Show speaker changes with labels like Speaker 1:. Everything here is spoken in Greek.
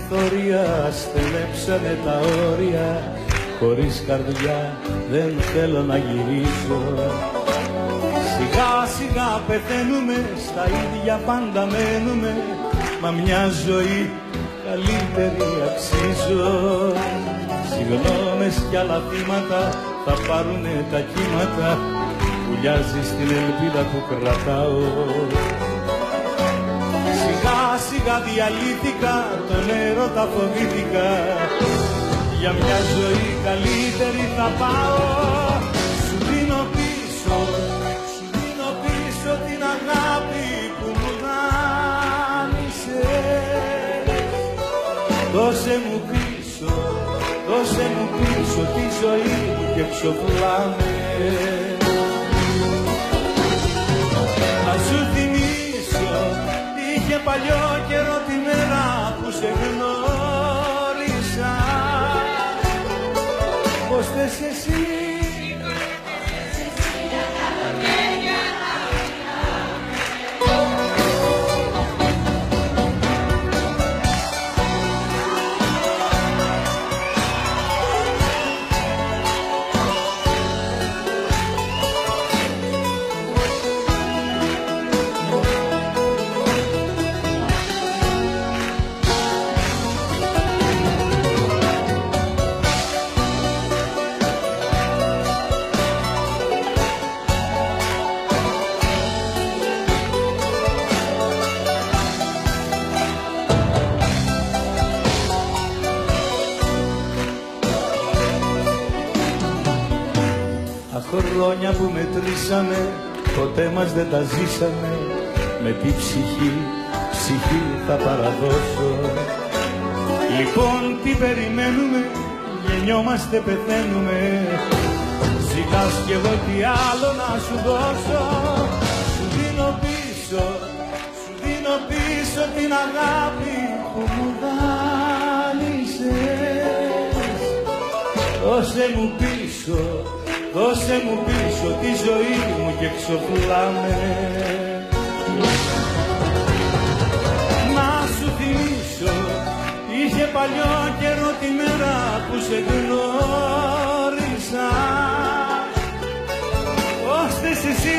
Speaker 1: περιθώρια στενέψανε τα όρια. Χωρίς καρδιά δεν θέλω να γυρίσω. Σιγά σιγά πεθαίνουμε, στα ίδια πάντα μένουμε, μα μια ζωή καλύτερη αξίζω. Συγγνώμες κι άλλα θύματα θα πάρουνε τα κύματα, πουλιάζει στην ελπίδα που κρατάω. Σιγά σιγά διαλύθηκα, τον έρωτα φοβήθηκα, για μια ζωή καλύτερη θα πάω. Σου δίνω πίσω την αγάπη που μου δάνεισες. Δώσε μου πίσω τη ζωή μου και ψοφλάμε. Να σου θυμίσω, είχε παλιό καιρό τη μέρα που σε γνώρισα. Πώς θες εσύ χρόνια που μετρήσαμε, ποτέ μας δεν τα ζήσαμε. Με τη ψυχή θα παραδώσω. Λοιπόν τι περιμένουμε, γεννιόμαστε, πεθαίνουμε. Ζητάς κι εγώ τι άλλο να σου δώσω. Σου δίνω πίσω την αγάπη που μου δάνεισες. Δώσε μου πίσω τη ζωή μου και ξοφλάμε. Να σου θυμίσω, είχε παλιό καιρό τη μέρα που σε γνώρισα. Πώς θες εσύ